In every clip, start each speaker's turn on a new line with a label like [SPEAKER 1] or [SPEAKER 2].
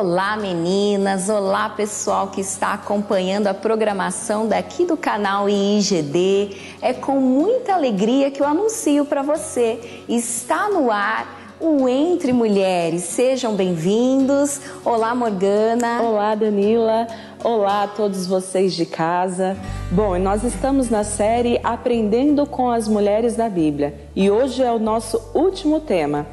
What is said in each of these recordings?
[SPEAKER 1] Olá meninas, olá pessoal que está acompanhando a programação daqui do canal IIGD. É com muita alegria que eu anuncio para você, está no ar o Entre Mulheres. Sejam bem-vindos. Olá Morgana.
[SPEAKER 2] Olá Danila. Olá a todos vocês de casa. Bom, nós estamos na série Aprendendo com as Mulheres da Bíblia e hoje é o nosso último tema.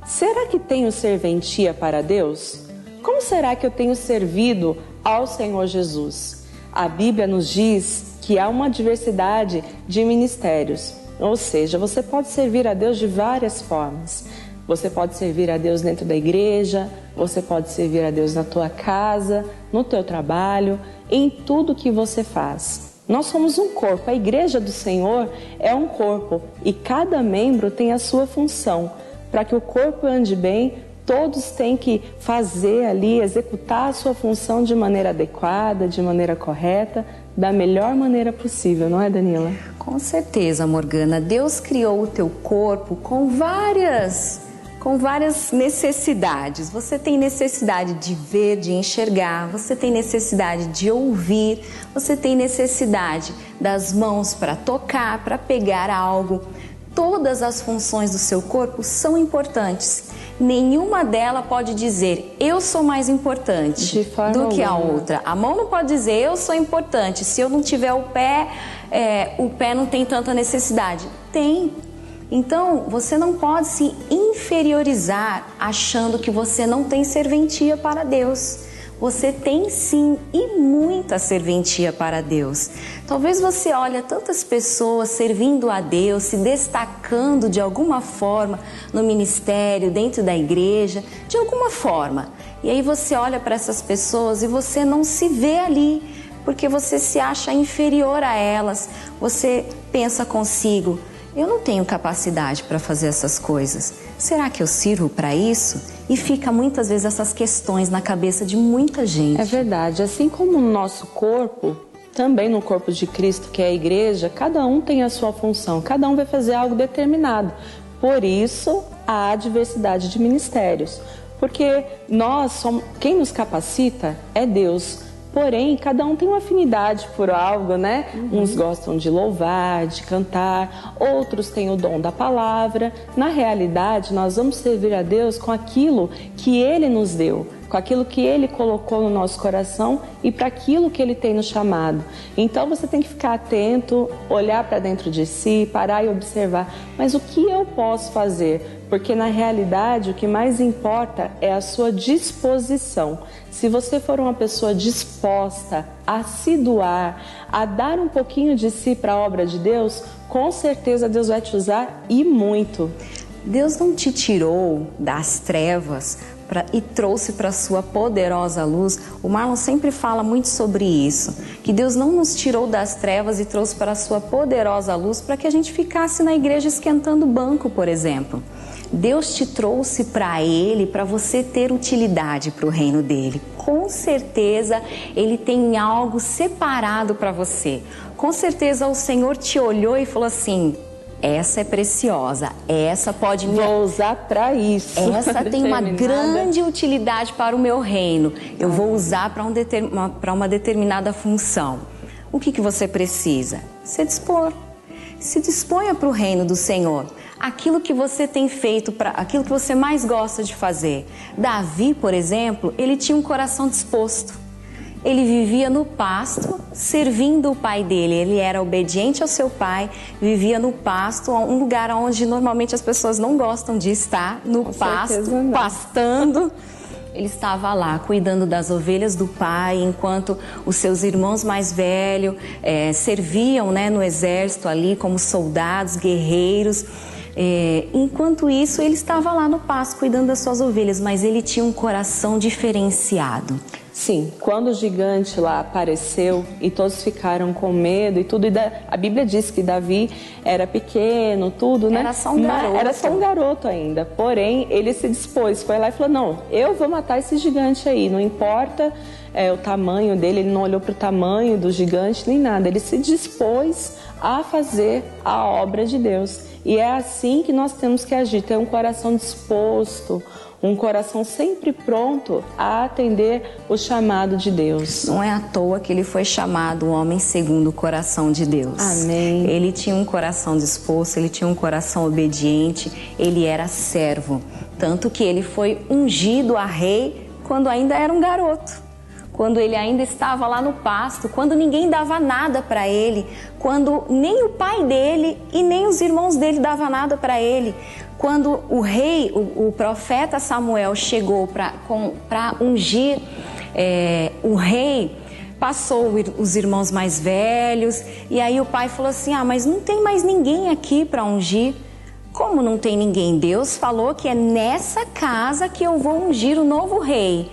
[SPEAKER 2] Será que tenho serventia para Deus? Como será que eu tenho servido ao Senhor Jesus? A Bíblia nos diz que há uma diversidade de ministérios, ou seja, você pode servir a Deus de várias formas. Você pode servir a Deus dentro da igreja, você pode servir a Deus na tua casa, no teu trabalho, em tudo que você faz. Nós somos um corpo, a igreja do Senhor é um corpo e cada membro tem a sua função. Para que o corpo ande bem, todos têm que fazer ali, executar a sua função de maneira adequada, de maneira correta, da melhor maneira possível, não é, Danila?
[SPEAKER 1] Com certeza, Morgana. Deus criou o teu corpo com várias necessidades. Você tem necessidade de ver, de enxergar, você tem necessidade de ouvir, você tem necessidade das mãos para tocar, para pegar algo. Todas as funções do seu corpo são importantes. Nenhuma delas pode dizer, eu sou mais importante do que a outra. A mão não pode dizer, eu sou importante. Se eu não tiver o pé não tem tanta necessidade. Tem. Então, você não pode se inferiorizar achando que você não tem serventia para Deus. Você tem sim e muita serventia para Deus. Talvez você olhe tantas pessoas servindo a Deus, se destacando de alguma forma no ministério, dentro da igreja, de alguma forma. E aí você olha para essas pessoas e você não se vê ali, porque você se acha inferior a elas. Você pensa consigo, eu não tenho capacidade para fazer essas coisas. Será que eu sirvo para isso? E fica muitas vezes essas questões na cabeça de muita gente.
[SPEAKER 2] É verdade, assim como no nosso corpo, também no corpo de Cristo, que é a igreja, cada um tem a sua função, cada um vai fazer algo determinado. Por isso, há diversidade de ministérios, porque nós somos, quem nos capacita é Deus. Porém, cada um tem uma afinidade por algo, né? Uns gostam de louvar, de cantar, outros têm o dom da palavra. Na realidade, nós vamos servir a Deus com aquilo que Ele nos deu, com aquilo que Ele colocou no nosso coração e para aquilo que Ele tem nos chamado. Então, você tem que ficar atento, olhar para dentro de si, parar e observar. Mas o que eu posso fazer? Porque na realidade o que mais importa é a sua disposição. Se você for uma pessoa disposta a se doar, a dar um pouquinho de si para a obra de Deus, com certeza Deus vai te usar e muito.
[SPEAKER 1] Deus não te tirou das trevas e trouxe para a sua poderosa luz. O Marlon sempre fala muito sobre isso, que Deus não nos tirou das trevas e trouxe para a sua poderosa luz para que a gente ficasse na igreja esquentando banco, por exemplo. Deus te trouxe para Ele, para você ter utilidade para o reino dEle. Com certeza Ele tem algo separado para você. Com certeza o Senhor te olhou e falou assim, essa é preciosa, essa pode me...
[SPEAKER 2] Vou usar para isso.
[SPEAKER 1] Essa tem uma grande utilidade para o meu reino. Eu vou usar para uma determinada função. O que você precisa? Se dispor. Se disponha para o reino do Senhor. Aquilo que você tem feito, aquilo que você mais gosta de fazer. Davi, por exemplo, ele tinha um coração disposto. Ele vivia no pasto, servindo o pai dele. Ele era obediente ao seu pai, vivia no pasto, um lugar onde normalmente as pessoas não gostam de estar, no pasto, pastando. Ele estava lá, cuidando das ovelhas do pai, enquanto os seus irmãos mais velhos serviam, né, no exército ali como soldados, guerreiros. Enquanto isso, ele estava lá no pasto, cuidando das suas ovelhas, mas ele tinha um coração diferenciado.
[SPEAKER 2] Sim, quando o gigante lá apareceu e todos ficaram com medo e tudo, a Bíblia diz que Davi era pequeno, tudo, né?
[SPEAKER 1] Era só um garoto.
[SPEAKER 2] Era só um garoto ainda, porém ele se dispôs, foi lá e falou, não, eu vou matar esse gigante aí, não importa o tamanho dele, ele não olhou para o tamanho do gigante nem nada, ele se dispôs a fazer a obra de Deus. E é assim que nós temos que agir, ter um coração disposto, um coração sempre pronto a atender o chamado de Deus.
[SPEAKER 1] Não é à toa que ele foi chamado um homem segundo o coração de Deus.
[SPEAKER 2] Amém.
[SPEAKER 1] Ele tinha um coração disposto, ele tinha um coração obediente, ele era servo. Tanto que ele foi ungido a rei quando ainda era um garoto. Quando ele ainda estava lá no pasto, quando ninguém dava nada para ele, quando nem o pai dele e nem os irmãos dele davam nada para ele. Quando o rei, o profeta Samuel chegou para ungir o rei, passou os irmãos mais velhos e aí o pai falou assim, mas não tem mais ninguém aqui para ungir. Como não tem ninguém? Deus falou que é nessa casa que eu vou ungir o novo rei.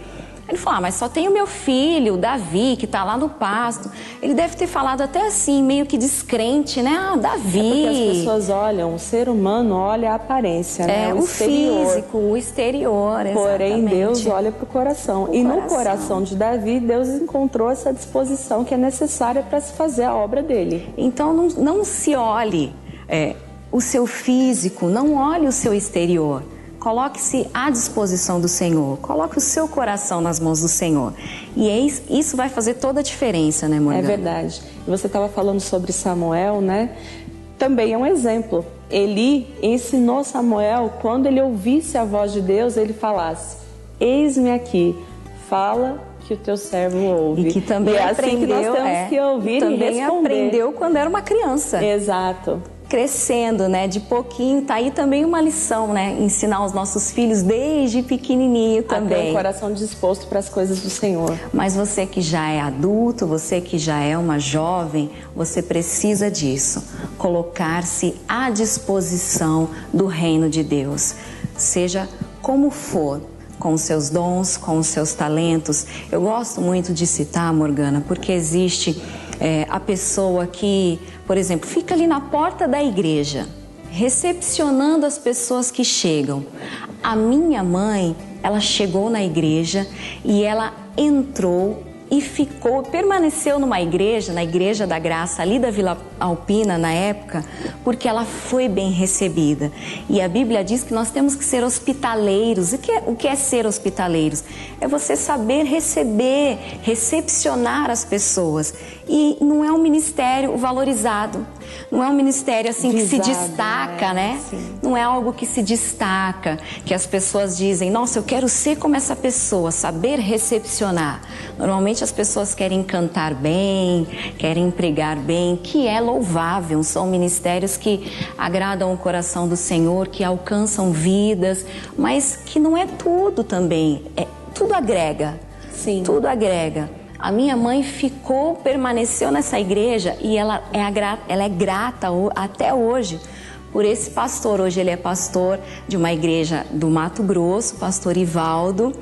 [SPEAKER 1] Ele falou, mas só tem o meu filho, Davi, que está lá no pasto. Ele deve ter falado até assim, meio que descrente, né? Davi.
[SPEAKER 2] É porque as pessoas olham, o ser humano olha a aparência, né?
[SPEAKER 1] O físico, o exterior, exatamente.
[SPEAKER 2] Porém, Deus olha para o coração. E no coração de Davi, Deus encontrou essa disposição que é necessária para se fazer a obra dele.
[SPEAKER 1] Então, não se olhe o seu físico, não olhe o seu exterior. Coloque-se à disposição do Senhor. Coloque o seu coração nas mãos do Senhor. E isso vai fazer toda a diferença, né, Morgana?
[SPEAKER 2] É verdade. E você estava falando sobre Samuel, né? Também é um exemplo. Eli ensinou Samuel, quando ele ouvisse a voz de Deus, ele falasse, eis-me aqui, fala que o teu servo ouve.
[SPEAKER 1] E que também aprendeu,
[SPEAKER 2] assim que nós temos que ouvir e responder.
[SPEAKER 1] Também aprendeu quando era uma criança.
[SPEAKER 2] Exato.
[SPEAKER 1] Crescendo, né, de pouquinho, tá aí também uma lição, né, ensinar os nossos filhos desde pequenininho também.
[SPEAKER 2] A ter um coração disposto para as coisas do Senhor.
[SPEAKER 1] Mas você que já é adulto, você que já é uma jovem, você precisa disso, colocar-se à disposição do reino de Deus, seja como for, com os seus dons, com os seus talentos. Eu gosto muito de citar, Morgana, porque existe a pessoa que, por exemplo, fica ali na porta da igreja, recepcionando as pessoas que chegam. A minha mãe, ela chegou na igreja e ela entrou e permaneceu na Igreja da Graça, ali da Vila Alpina na época, porque ela foi bem recebida. E a Bíblia diz que nós temos que ser hospitaleiros. O que é ser hospitaleiros? É você saber receber, recepcionar as pessoas. E não é um ministério valorizado. Não é um ministério assim que se destaca, né?
[SPEAKER 2] Sim.
[SPEAKER 1] Não é algo que se destaca, que as pessoas dizem, nossa, eu quero ser como essa pessoa, saber recepcionar. Normalmente as pessoas querem cantar bem, querem pregar bem, que é louvável. São ministérios que agradam o coração do Senhor, que alcançam vidas, mas que não é tudo também. Tudo agrega.
[SPEAKER 2] Sim.
[SPEAKER 1] Tudo agrega. A minha mãe permaneceu nessa igreja e ela é grata até hoje por esse pastor. Hoje ele é pastor de uma igreja do Mato Grosso, pastor Ivaldo,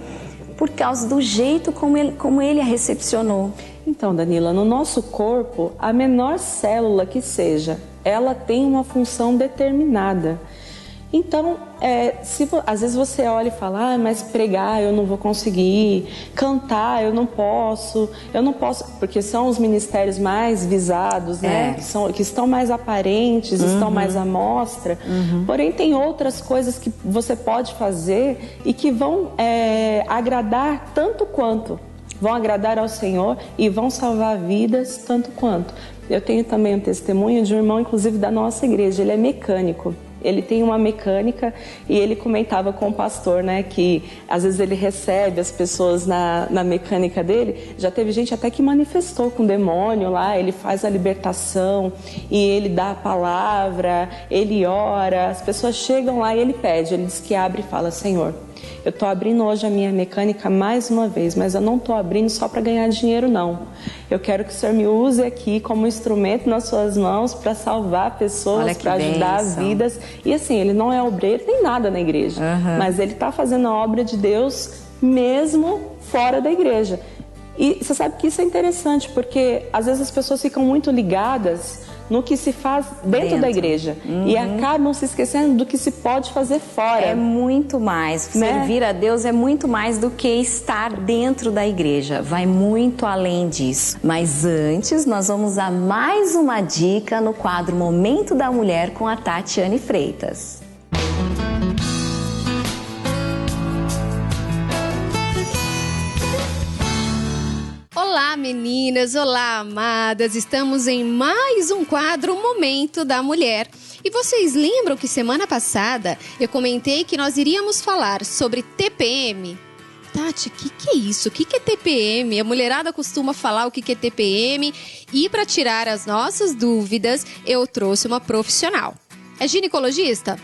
[SPEAKER 1] por causa do jeito como ele a recepcionou.
[SPEAKER 2] Então, Danila, no nosso corpo, a menor célula que ela tem uma função determinada. Então, às vezes você olha e fala, mas pregar eu não vou conseguir, cantar eu não posso, porque são os ministérios mais visados, né? Que estão mais aparentes, estão mais à mostra. Porém, tem outras coisas que você pode fazer e que vão agradar tanto quanto. Vão agradar ao Senhor e vão salvar vidas tanto quanto. Eu tenho também um testemunho de um irmão, inclusive da nossa igreja, ele é mecânico. Ele tem uma mecânica e ele comentava com o pastor, né, que às vezes ele recebe as pessoas na mecânica dele. Já teve gente até que manifestou com o demônio lá, ele faz a libertação e ele dá a palavra, ele ora, as pessoas chegam lá e ele pede, ele diz que abre e fala, Senhor, eu estou abrindo hoje a minha mecânica mais uma vez, mas eu não estou abrindo só para ganhar dinheiro, não. Eu quero que o Senhor me use aqui como instrumento nas suas mãos para salvar pessoas, para ajudar vidas. E assim, ele não é obreiro, nem nada na igreja, mas ele está fazendo a obra de Deus mesmo fora da igreja. E você sabe que isso é interessante, porque às vezes as pessoas ficam muito ligadas no que se faz dentro da igreja e acabam se esquecendo do que se pode fazer fora.
[SPEAKER 1] É muito mais, né? Servir a Deus é muito mais do que estar dentro da igreja, vai muito além disso. Mas antes, nós vamos a mais uma dica no quadro Momento da Mulher com a Tatiane Freitas.
[SPEAKER 3] meninas! Olá, amadas! Estamos em mais um quadro Momento da Mulher. E vocês lembram que semana passada eu comentei que nós iríamos falar sobre TPM? Tati, o que é isso? O que é TPM? A mulherada costuma falar o que é TPM. E para tirar as nossas dúvidas, eu trouxe uma profissional. É ginecologista?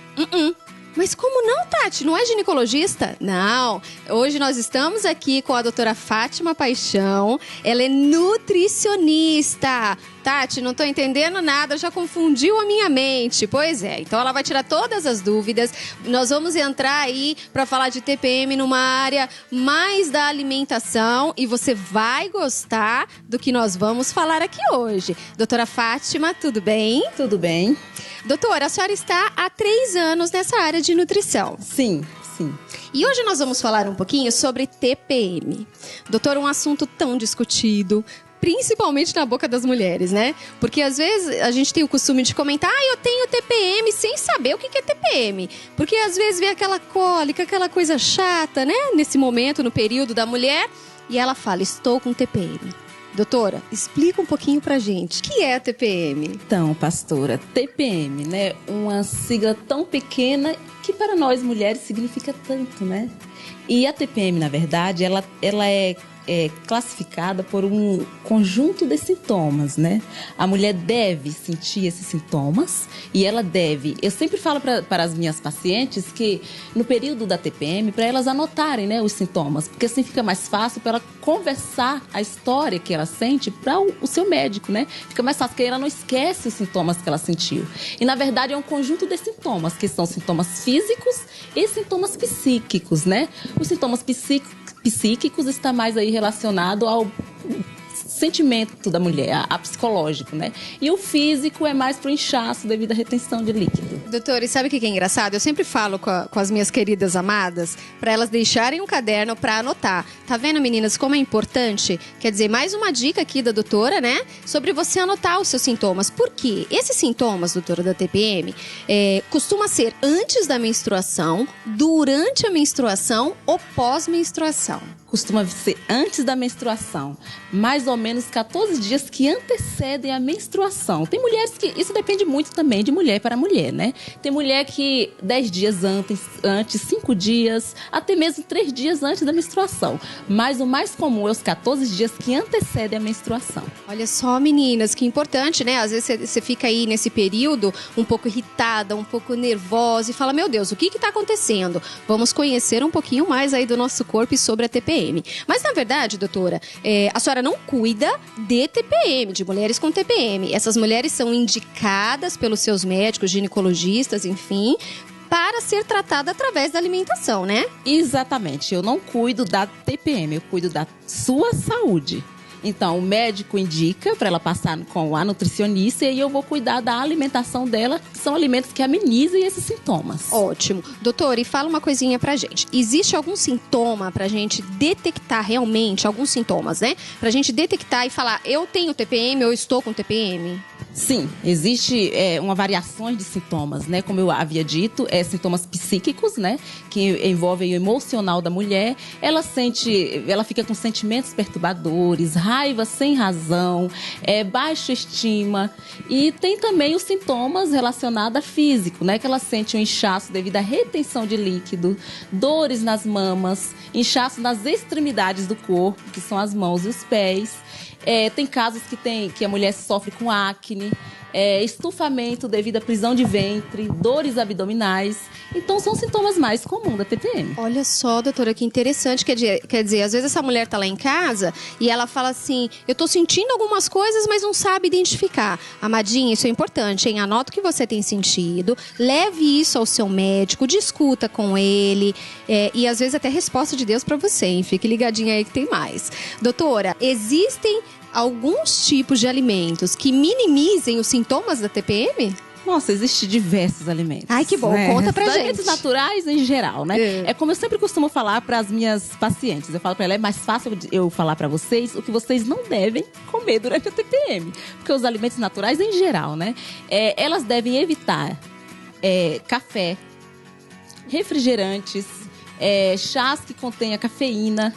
[SPEAKER 3] Mas como não, Tati? Não é ginecologista? Não. Hoje nós estamos aqui com a doutora Fátima Paixão. Ela é nutricionista. Tati, não tô entendendo nada, já confundiu a minha mente. Pois é, então ela vai tirar todas as dúvidas. Nós vamos entrar aí para falar de TPM numa área mais da alimentação e você vai gostar do que nós vamos falar aqui hoje. Doutora Fátima, tudo bem?
[SPEAKER 2] Tudo bem.
[SPEAKER 3] Doutora, a senhora está há 3 anos nessa área de nutrição.
[SPEAKER 2] Sim.
[SPEAKER 3] E hoje nós vamos falar um pouquinho sobre TPM. Doutora, um assunto tão discutido, principalmente na boca das mulheres, né? Porque às vezes a gente tem o costume de comentar, eu tenho TPM, sem saber o que é TPM. Porque às vezes vem aquela cólica, aquela coisa chata, né? Nesse momento, no período da mulher, e ela fala, estou com TPM. Doutora, explica um pouquinho pra gente. O que é a TPM?
[SPEAKER 2] Então, pastora, TPM, né? Uma sigla tão pequena que para nós mulheres significa tanto, né? E a TPM, na verdade, ela é classificada por um conjunto de sintomas, né? A mulher deve sentir esses sintomas e ela deve... Eu sempre falo para as minhas pacientes que no período da TPM, para elas anotarem, né, os sintomas, porque assim fica mais fácil para ela conversar a história que ela sente para o seu médico, né? Fica mais fácil, porque ela não esquece os sintomas que ela sentiu. E, na verdade, é um conjunto de sintomas, que são sintomas físicos e sintomas psíquicos, né? Os sintomas psíquicos está mais aí relacionado ao sentimento da mulher, a psicológico, né? E o físico é mais pro inchaço devido à retenção de líquido.
[SPEAKER 3] Doutora, e sabe o que é engraçado? Eu sempre falo com as minhas queridas amadas para elas deixarem um caderno para anotar. Tá vendo, meninas, como é importante? Quer dizer, mais uma dica aqui da doutora, né? Sobre você anotar os seus sintomas. Por quê? Esses sintomas, doutora, da TPM, costuma ser antes da menstruação, durante a menstruação ou pós-menstruação.
[SPEAKER 2] Costuma ser antes da menstruação, mais ou menos 14 dias que antecedem a menstruação. Tem mulheres que... Isso depende muito também de mulher para mulher, né? Tem mulher que 10 dias antes 5 dias, até mesmo 3 dias antes da menstruação. Mas o mais comum é os 14 dias que antecedem a menstruação.
[SPEAKER 3] Olha só, meninas, que importante, né? Às vezes você fica aí nesse período um pouco irritada, um pouco nervosa e fala, meu Deus, o que está acontecendo? Vamos conhecer um pouquinho mais aí do nosso corpo e sobre a TPM. Mas, na verdade, doutora, a senhora não cuida de TPM, de mulheres com TPM. Essas mulheres são indicadas pelos seus médicos, ginecologistas, enfim, para ser tratada através da alimentação, né?
[SPEAKER 2] Exatamente. Eu não cuido da TPM, eu cuido da sua saúde. Então, o médico indica para ela passar com a nutricionista e eu vou cuidar da alimentação dela, que são alimentos que amenizem esses sintomas.
[SPEAKER 3] Ótimo. Doutora, e fala uma coisinha pra gente. Existe algum sintoma pra gente detectar realmente, alguns sintomas, né? Pra gente detectar e falar, eu tenho TPM ou estou com TPM?
[SPEAKER 2] Sim, existe uma variação de sintomas, né? Como eu havia dito, sintomas psíquicos, né? Que envolvem o emocional da mulher. Ela fica com sentimentos perturbadores, raiva sem razão, baixa estima. E tem também os sintomas relacionados a físico, né? Que ela sente um inchaço devido à retenção de líquido, dores nas mamas, inchaço nas extremidades do corpo, que são as mãos e os pés. Tem casos que a mulher sofre com acne, estufamento devido à prisão de ventre, dores abdominais. Então, são sintomas mais comuns da TPM.
[SPEAKER 3] Olha só, doutora, que interessante. Quer dizer, às vezes essa mulher tá lá em casa e ela fala assim, eu tô sentindo algumas coisas, mas não sabe identificar. Amadinha, isso é importante, hein? Anota o que você tem sentido, leve isso ao seu médico, discuta com ele e às vezes até resposta de Deus pra você, hein? Fique ligadinha aí que tem mais. Doutora, existem alguns tipos de alimentos que minimizem os sintomas da TPM?
[SPEAKER 2] Nossa, existem diversos alimentos.
[SPEAKER 3] Ai, que bom. Né? Conta pra gente.
[SPEAKER 2] Alimentos naturais em geral, né? É como eu sempre costumo falar para as minhas pacientes. Eu falo para ela, é mais fácil eu falar para vocês o que vocês não devem comer durante a TPM. Porque os alimentos naturais em geral, né? Elas devem evitar café, refrigerantes, chás que contenha cafeína,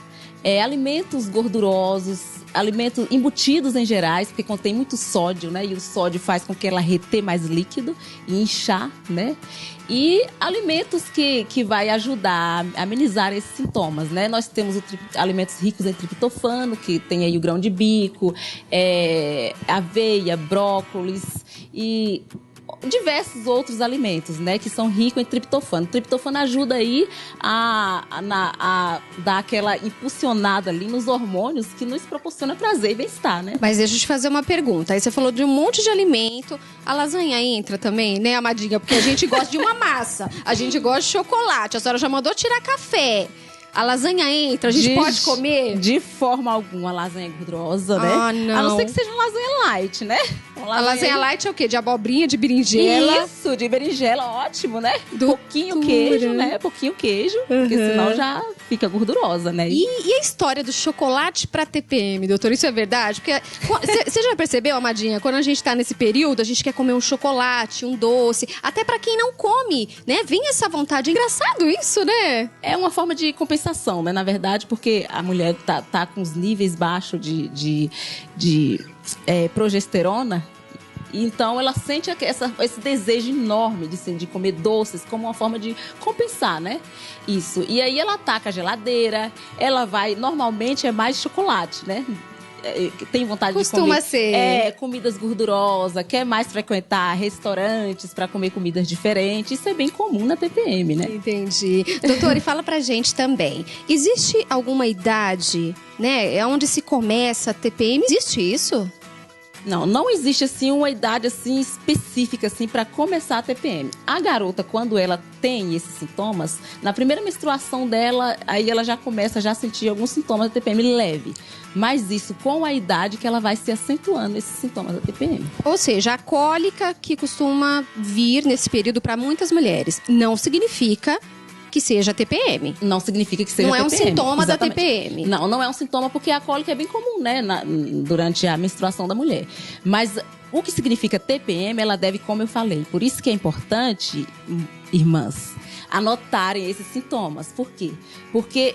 [SPEAKER 2] alimentos gordurosos,
[SPEAKER 4] alimentos embutidos em gerais, porque contém muito sódio, né? E o sódio faz com que ela reter mais líquido e inchar, né? E alimentos que vai ajudar a amenizar esses sintomas, né? Nós temos alimentos ricos em triptofano, que tem aí o grão de bico, aveia, brócolis e diversos outros alimentos, né, que são ricos em triptofano. O triptofano ajuda aí a dar aquela impulsionada ali nos hormônios que nos proporciona prazer e bem-estar, né?
[SPEAKER 3] Mas deixa eu te fazer uma pergunta. Aí você falou de um monte de alimento. A lasanha entra também, né, amadinha? Porque a gente gosta de uma massa. A gente gosta de chocolate. A senhora já mandou tirar café. A lasanha entra, a gente pode comer?
[SPEAKER 4] De forma alguma, a lasanha é gordurosa, né?
[SPEAKER 3] Ah, não.
[SPEAKER 4] A não ser que seja uma lasanha light, né?
[SPEAKER 3] A lasanha light é o quê? De abobrinha, de berinjela?
[SPEAKER 4] Isso, de berinjela, ótimo, né?
[SPEAKER 3] Doçura.
[SPEAKER 4] Pouquinho queijo, né? Pouquinho queijo, porque senão já fica gordurosa, né?
[SPEAKER 3] E a história do chocolate pra TPM, doutor? Isso é verdade? Porque você já percebeu, amadinha? Quando a gente tá nesse período, a gente quer comer um chocolate, um doce. Até pra quem não come, né? Vem essa vontade. É engraçado isso, né?
[SPEAKER 4] É uma forma de compensação, né? Na verdade, porque a mulher tá com os níveis baixos de progesterona. Então, ela sente esse desejo enorme de comer doces como uma forma de compensar, né? Isso. E aí, ela ataca a geladeira, ela vai... Normalmente, é mais chocolate, né? Tem vontade de comer...
[SPEAKER 3] Costuma ser.
[SPEAKER 4] Comidas gordurosas, quer mais frequentar restaurantes para comer comidas diferentes. Isso é bem comum na TPM, né?
[SPEAKER 3] Entendi. Doutor, e fala pra gente também. Existe alguma idade, né? É onde se começa a TPM? Existe isso?
[SPEAKER 4] Não existe assim uma idade assim específica assim para começar a TPM. A garota, quando ela tem esses sintomas, na primeira menstruação dela, aí ela já começa a sentir alguns sintomas da TPM leve. Mas isso com a idade que ela vai se acentuando esses sintomas da TPM.
[SPEAKER 3] Ou seja, a cólica que costuma vir nesse período para muitas mulheres não significa que seja TPM.
[SPEAKER 4] Não significa que seja TPM.
[SPEAKER 3] Não é um sintoma
[SPEAKER 4] exatamente.
[SPEAKER 3] da TPM.
[SPEAKER 4] Não é um sintoma porque a cólica é bem comum, né, durante a menstruação da mulher. Mas o que significa TPM, ela deve, como eu falei. Por isso que é importante, irmãs, anotarem esses sintomas. Por quê? Porque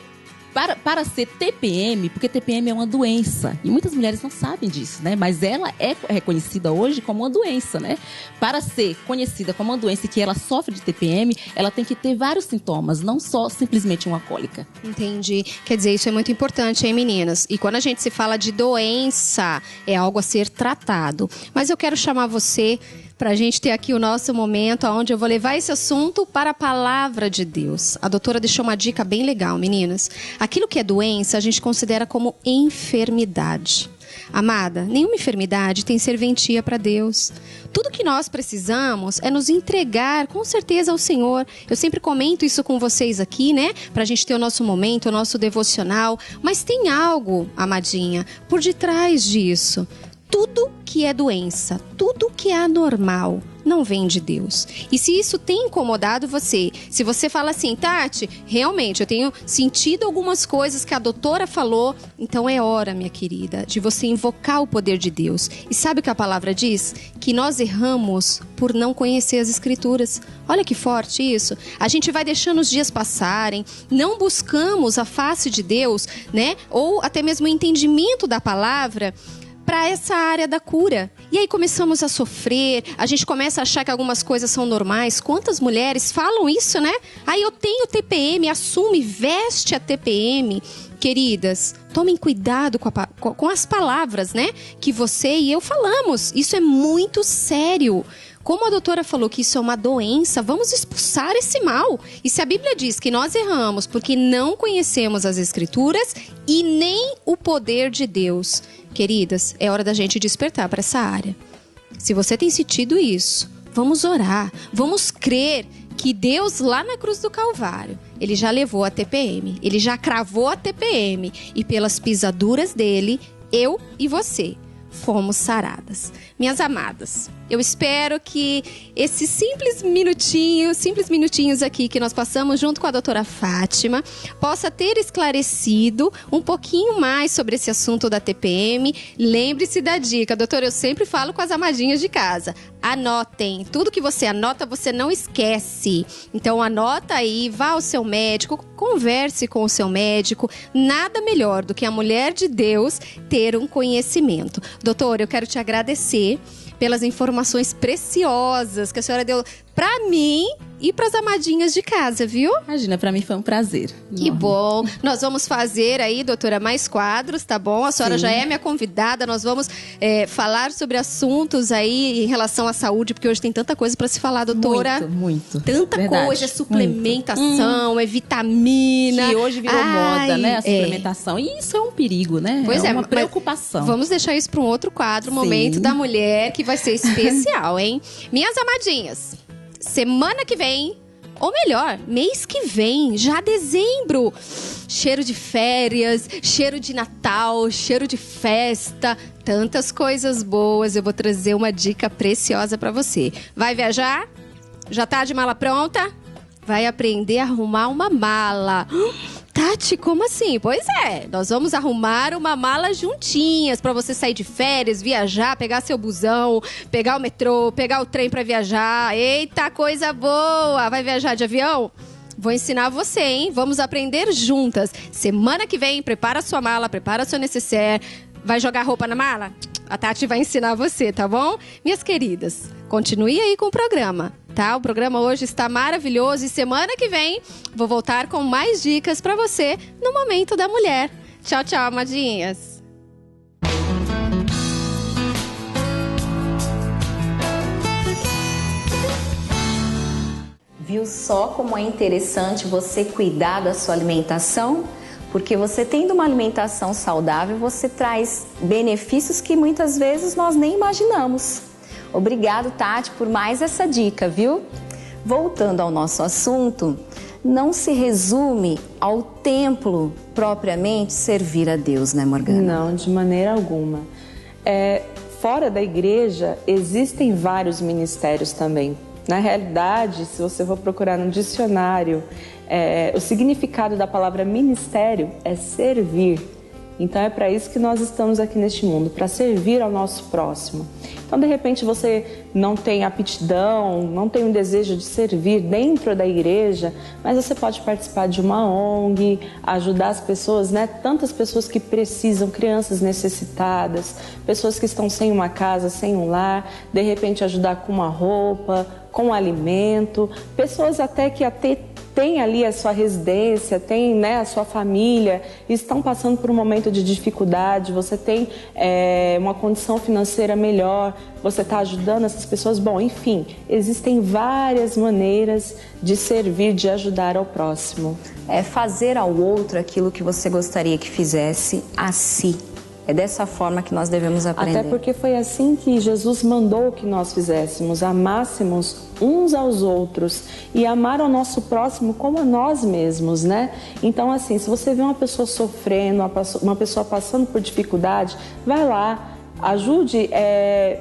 [SPEAKER 4] para ser TPM, porque TPM é uma doença, e muitas mulheres não sabem disso, né? Mas ela é reconhecida hoje como uma doença, né? Para ser conhecida como uma doença e que ela sofre de TPM, ela tem que ter vários sintomas, não só simplesmente uma cólica.
[SPEAKER 3] Entendi. Quer dizer, isso é muito importante, hein, meninas? E quando a gente se fala de doença, é algo a ser tratado. Mas eu quero chamar você para a gente ter aqui o nosso momento, onde eu vou levar esse assunto para a palavra de Deus. A doutora deixou uma dica bem legal, meninas. Aquilo que é doença, a gente considera como enfermidade. Amada, nenhuma enfermidade tem serventia para Deus. Tudo que nós precisamos é nos entregar com certeza ao Senhor. Eu sempre comento isso com vocês aqui, né? Pra gente ter o nosso momento, o nosso devocional. Mas tem algo, amadinha, por detrás disso. Tudo que é doença, tudo que é anormal, não vem de Deus. E se isso tem incomodado você, se você fala assim, Tati, realmente eu tenho sentido algumas coisas que a doutora falou, então é hora, minha querida, de você invocar o poder de Deus. E sabe o que a palavra diz? Que nós erramos por não conhecer as Escrituras. Olha que forte isso. A gente vai deixando os dias passarem, não buscamos a face de Deus, né? Ou até mesmo o entendimento da palavra para essa área da cura. E aí começamos a sofrer, a gente começa a achar que algumas coisas são normais. Quantas mulheres falam isso, né? Aí eu tenho TPM, assume, veste a TPM. Queridas, tomem cuidado com as palavras, né? Que você e eu falamos. Isso é muito sério. Como a doutora falou que isso é uma doença, vamos expulsar esse mal. E se a Bíblia diz que nós erramos porque não conhecemos as Escrituras e nem o poder de Deus, queridas, é hora da gente despertar para essa área. Se você tem sentido isso, vamos orar, vamos crer que Deus lá na cruz do Calvário, Ele já levou a TPM, Ele já cravou a TPM e pelas pisaduras dele, eu e você fomos saradas. Minhas amadas, Eu espero que esses simples minutinhos aqui que nós passamos junto com a doutora Fátima possa ter esclarecido um pouquinho mais sobre esse assunto da TPM. Lembre-se da dica, doutora, eu sempre falo com as amadinhas de casa. Anotem, tudo que você anota, você não esquece. Então anota aí, vá ao seu médico, converse com o seu médico. Nada melhor do que a mulher de Deus ter um conhecimento. Doutora, eu quero te agradecer pelas informações preciosas que a senhora deu para mim e para as amadinhas de casa, viu?
[SPEAKER 4] Imagina, para mim foi um prazer.
[SPEAKER 3] Que bom. Nós vamos fazer aí, doutora, mais quadros, tá bom? A senhora já é minha convidada. Nós vamos falar sobre assuntos aí em relação à saúde, porque hoje tem tanta coisa para se falar, doutora.
[SPEAKER 4] Muito.
[SPEAKER 3] Tanta
[SPEAKER 4] Verdade.
[SPEAKER 3] coisa, é suplementação, é vitamina.
[SPEAKER 4] Que hoje virou moda, né? A suplementação. E isso é um perigo, né?
[SPEAKER 3] Pois é,
[SPEAKER 4] uma
[SPEAKER 3] mas
[SPEAKER 4] preocupação.
[SPEAKER 3] Vamos deixar isso para um outro quadro, o Momento da Mulher, que vai ser especial, hein? Minhas amadinhas, semana que vem, ou melhor, mês que vem, já dezembro. Cheiro de férias, cheiro de Natal, cheiro de festa, tantas coisas boas. Eu vou trazer uma dica preciosa para você. Vai viajar? Já tá de mala pronta? Vai aprender a arrumar uma mala. Tati, como assim? Pois é, nós vamos arrumar uma mala juntinhas pra você sair de férias, viajar, pegar seu busão, pegar o metrô, pegar o trem pra viajar. Eita, coisa boa! Vai viajar de avião? Vou ensinar você, hein? Vamos aprender juntas. Semana que vem, prepara sua mala, prepara seu necessaire. Vai jogar roupa na mala? A Tati vai ensinar você, tá bom? Minhas queridas, continue aí com o programa, tá? O programa hoje está maravilhoso e semana que vem vou voltar com mais dicas pra você no Momento da Mulher. Tchau, tchau, amadinhas.
[SPEAKER 1] Viu só como é interessante você cuidar da sua alimentação? Porque você tendo uma alimentação saudável, você traz benefícios que muitas vezes nós nem imaginamos. Obrigado, Tati, por mais essa dica, viu? Voltando ao nosso assunto, não se resume ao templo propriamente servir a Deus, né, Morgana?
[SPEAKER 2] Não, de maneira alguma. Fora da igreja, existem vários ministérios também. Na realidade, se você for procurar no dicionário, o significado da palavra ministério é servir. Então é para isso que nós estamos aqui neste mundo, para servir ao nosso próximo. Então, de repente, você não tem aptidão, não tem um desejo de servir dentro da igreja, mas você pode participar de uma ONG, ajudar as pessoas, né? Tantas pessoas que precisam, crianças necessitadas, pessoas que estão sem uma casa, sem um lar, de repente ajudar com uma roupa, com alimento, pessoas até que tem ali a sua residência, tem, né, a sua família, estão passando por um momento de dificuldade, você tem uma condição financeira melhor, você está ajudando essas pessoas. Bom, enfim, existem várias maneiras de servir, de ajudar ao próximo.
[SPEAKER 1] É fazer ao outro aquilo que você gostaria que fizesse a si. É dessa forma que nós devemos aprender.
[SPEAKER 2] Até porque foi assim que Jesus mandou que nós fizéssemos, amássemos uns aos outros e amar ao nosso próximo como a nós mesmos, né? Então, assim, se você vê uma pessoa sofrendo, uma pessoa passando por dificuldade, vai lá, ajude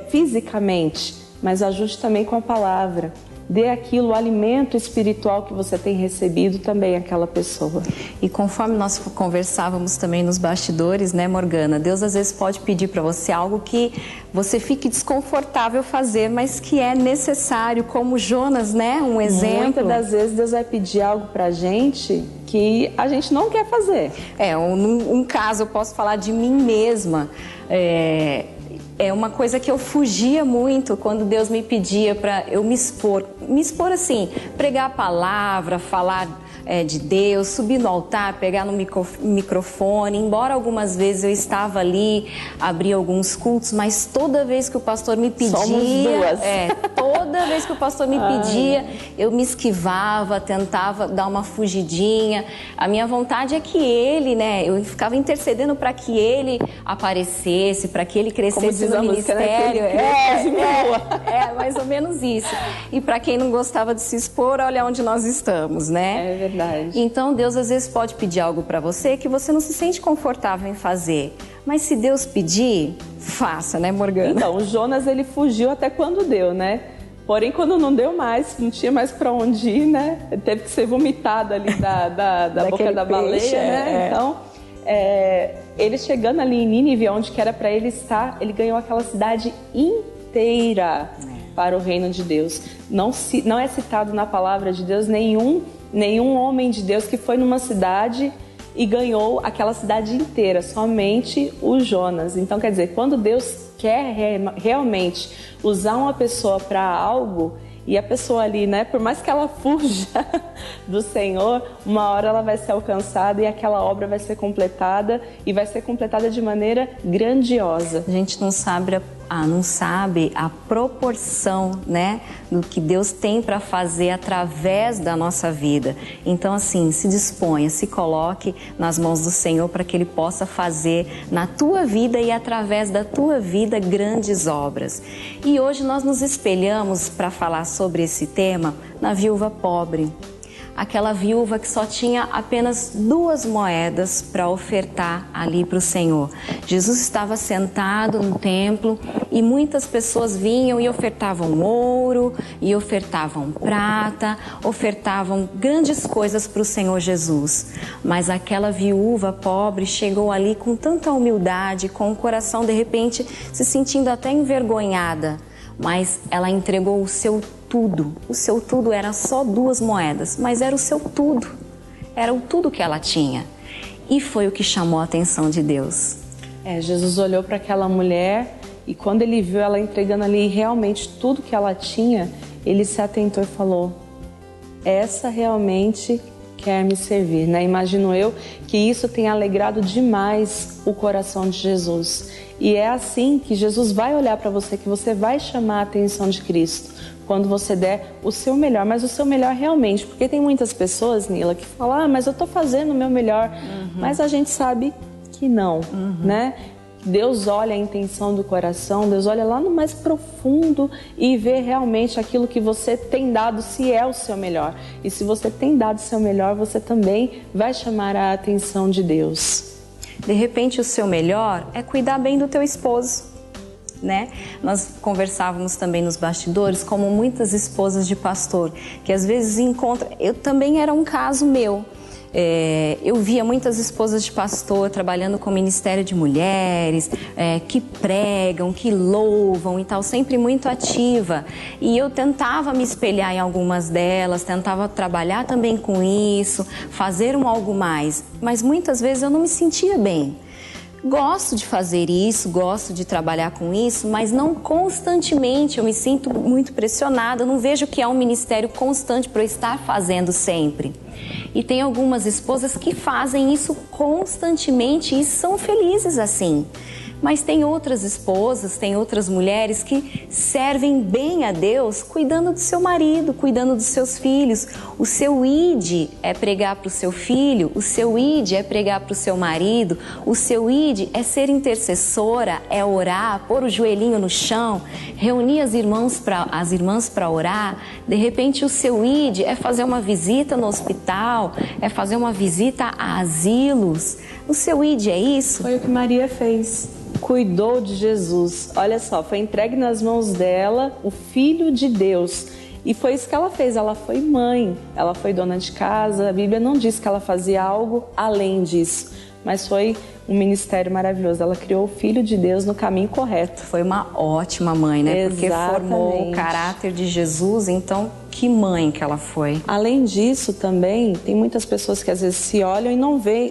[SPEAKER 2] fisicamente, mas ajude também com a palavra. Dê aquilo, o alimento espiritual que você tem recebido também àquela pessoa.
[SPEAKER 1] E conforme nós conversávamos também nos bastidores, né, Morgana? Deus às vezes pode pedir para você algo que você fique desconfortável fazer, mas que é necessário, como Jonas, né? Um exemplo.
[SPEAKER 2] Muitas das vezes Deus vai pedir algo pra gente que a gente não quer fazer.
[SPEAKER 1] Um caso, eu posso falar de mim mesma. É uma coisa que eu fugia muito quando Deus me pedia para eu me expor assim, pregar a palavra, falar de Deus, subir no altar, pegar no microfone. Embora algumas vezes eu estava ali, abria alguns cultos, mas toda vez que o pastor me pedia,
[SPEAKER 2] somos duas.
[SPEAKER 1] Toda vez que o pastor me pedia, eu me esquivava, tentava dar uma fugidinha. A minha vontade é que ele, né, eu ficava intercedendo para que ele aparecesse, para que ele crescesse no ministério. Mais ou menos isso. E para quem não gostava de se expor, olha onde nós estamos, né?
[SPEAKER 2] É verdade.
[SPEAKER 1] Então Deus às vezes pode pedir algo para você que você não se sente confortável em fazer. Mas se Deus pedir, faça, né, Morgana?
[SPEAKER 2] Então, o Jonas, ele fugiu até quando deu, né? Porém, quando não deu mais, não tinha mais para onde ir, né? Ele teve que ser vomitado ali da boca da baleia, né? Então, ele chegando ali em Nínive, onde que era para ele estar, ele ganhou aquela cidade inteira para o reino de Deus. Não é citado na palavra de Deus nenhum homem de Deus que foi numa cidade e ganhou aquela cidade inteira, somente o Jonas. Então, quer dizer, quando Deus quer realmente usar uma pessoa para algo, e a pessoa ali, né, por mais que ela fuja do Senhor, uma hora ela vai ser alcançada e aquela obra vai ser completada, e vai ser completada de maneira grandiosa.
[SPEAKER 1] A gente não sabe a proporção, né, do que Deus tem para fazer através da nossa vida. Então, assim, se disponha, se coloque nas mãos do Senhor para que Ele possa fazer na tua vida e através da tua vida grandes obras. E hoje nós nos espelhamos para falar sobre esse tema na viúva pobre. Aquela viúva que só tinha apenas 2 moedas para ofertar ali para o Senhor. Jesus estava sentado no templo e muitas pessoas vinham e ofertavam ouro, e ofertavam prata, ofertavam grandes coisas para o Senhor Jesus. Mas aquela viúva pobre chegou ali com tanta humildade, com o coração de repente se sentindo até envergonhada, mas ela entregou o seu tudo. O seu tudo era só 2 moedas, mas era o seu tudo. Era o tudo que ela tinha. E foi o que chamou a atenção de Deus.
[SPEAKER 2] Jesus olhou para aquela mulher e quando ele viu ela entregando ali realmente tudo que ela tinha, ele se atentou e falou: essa realmente quer me servir, né? Imagino eu que isso tenha alegrado demais o coração de Jesus. E é assim que Jesus vai olhar para você, que você vai chamar a atenção de Cristo. Quando você der o seu melhor, mas o seu melhor realmente. Porque tem muitas pessoas, Nila, que falam: mas eu estou fazendo o meu melhor. Mas a gente sabe que não, né? Deus olha a intenção do coração, Deus olha lá no mais profundo e vê realmente aquilo que você tem dado, se é o seu melhor. E se você tem dado o seu melhor, você também vai chamar a atenção de Deus.
[SPEAKER 1] De repente, o seu melhor é cuidar bem do teu esposo, né? Nós conversávamos também nos bastidores, como muitas esposas de pastor, que às vezes encontram... Eu também era um caso meu. Eu via muitas esposas de pastor trabalhando com o ministério de mulheres, que pregam, que louvam e tal, sempre muito ativa. E eu tentava me espelhar em algumas delas, tentava trabalhar também com isso, fazer algo mais. Mas muitas vezes eu não me sentia bem. Gosto de fazer isso, gosto de trabalhar com isso, mas não constantemente. Eu me sinto muito pressionada, eu não vejo que é um ministério constante para eu estar fazendo sempre. E tem algumas esposas que fazem isso constantemente e são felizes assim. Mas tem outras esposas, tem outras mulheres que servem bem a Deus cuidando do seu marido, cuidando dos seus filhos. O seu id é pregar para o seu filho, o seu id é pregar para o seu marido, o seu id é ser intercessora, é orar, pôr o joelhinho no chão, reunir as irmãs para orar. De repente o seu id é fazer uma visita no hospital, é fazer uma visita a asilos. O seu id é isso?
[SPEAKER 2] Foi o que Maria fez. Cuidou de Jesus. Olha só, foi entregue nas mãos dela o Filho de Deus. E foi isso que ela fez. Ela foi mãe, ela foi dona de casa. A Bíblia não diz que ela fazia algo além disso, mas foi um ministério maravilhoso. Ela criou o Filho de Deus no caminho correto.
[SPEAKER 1] Foi uma ótima mãe, né?
[SPEAKER 2] Exatamente.
[SPEAKER 1] Porque formou o caráter de Jesus, então que mãe que ela foi.
[SPEAKER 2] Além disso também, tem muitas pessoas que às vezes se olham e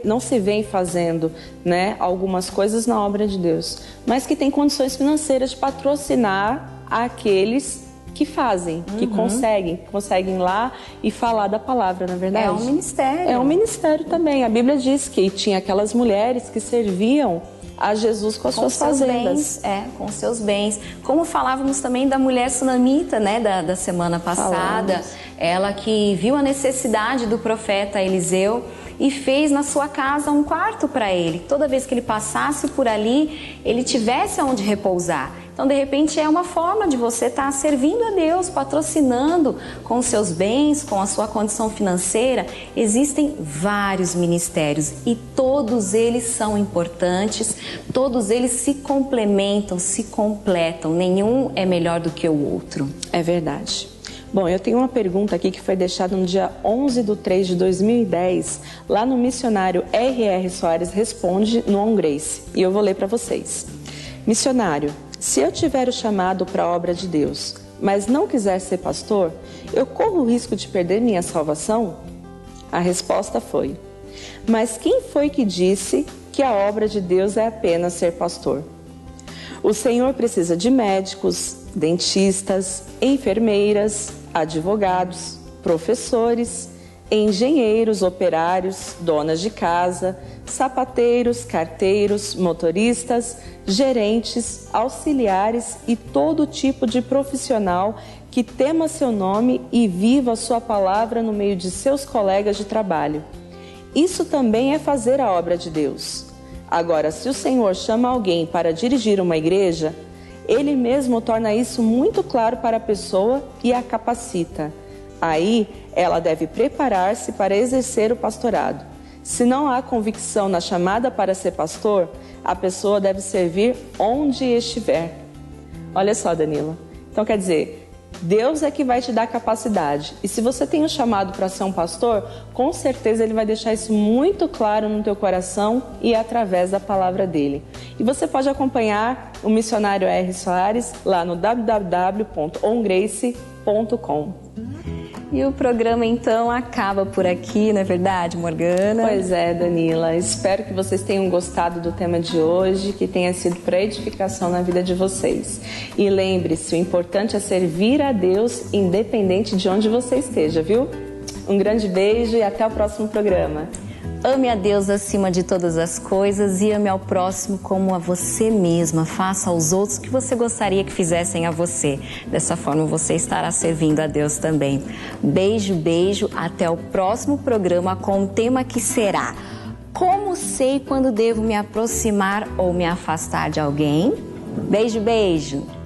[SPEAKER 2] não se veem fazendo, né, algumas coisas na obra de Deus, mas que tem condições financeiras de patrocinar aqueles que fazem, que conseguem lá e falar da palavra, na verdade.
[SPEAKER 1] É um ministério.
[SPEAKER 2] É um ministério também. A Bíblia diz que tinha aquelas mulheres que serviam a Jesus com as suas fazendas.
[SPEAKER 1] Com seus bens. Como falávamos também da mulher sunamita, né, da semana passada. Ela que viu a necessidade do profeta Eliseu e fez na sua casa um quarto para ele. Toda vez que ele passasse por ali, ele tivesse onde repousar. Então, de repente, é uma forma de você estar servindo a Deus, patrocinando com os seus bens, com a sua condição financeira. Existem vários ministérios e todos eles são importantes, todos eles se complementam, se completam, nenhum é melhor do que o outro.
[SPEAKER 2] É verdade. Bom, eu tenho uma pergunta aqui que foi deixada no dia 11/3/2010, lá no missionário R.R. Soares Responde, no On Grace. E eu vou ler para vocês. Missionário, se eu tiver o chamado para a obra de Deus, mas não quiser ser pastor, eu corro o risco de perder minha salvação? A resposta foi: mas quem foi que disse que a obra de Deus é apenas ser pastor? O Senhor precisa de médicos, dentistas, enfermeiras, advogados, professores, engenheiros, operários, donas de casa, sapateiros, carteiros, motoristas, gerentes, auxiliares e todo tipo de profissional que tema seu nome e viva a sua palavra no meio de seus colegas de trabalho. Isso também é fazer a obra de Deus. Agora, se o Senhor chama alguém para dirigir uma igreja, Ele mesmo torna isso muito claro para a pessoa e a capacita. Aí, ela deve preparar-se para exercer o pastorado. Se não há convicção na chamada para ser pastor, a pessoa deve servir onde estiver. Olha só, Danilo. Então, quer dizer, Deus é que vai te dar capacidade. E se você tem um chamado para ser um pastor, com certeza Ele vai deixar isso muito claro no teu coração e através da palavra dele. E você pode acompanhar o missionário R. Soares lá no www.ongrace.com.
[SPEAKER 1] E o programa então acaba por aqui, não é verdade, Morgana?
[SPEAKER 2] Pois é, Danila. Espero que vocês tenham gostado do tema de hoje, que tenha sido para edificação na vida de vocês. E lembre-se, o importante é servir a Deus independente de onde você esteja, viu? Um grande beijo e até o próximo programa.
[SPEAKER 1] Ame a Deus acima de todas as coisas e ame ao próximo como a você mesma. Faça aos outros o que você gostaria que fizessem a você. Dessa forma você estará servindo a Deus também. Beijo, beijo. Até o próximo programa com um tema que será: como sei quando devo me aproximar ou me afastar de alguém? Beijo, beijo.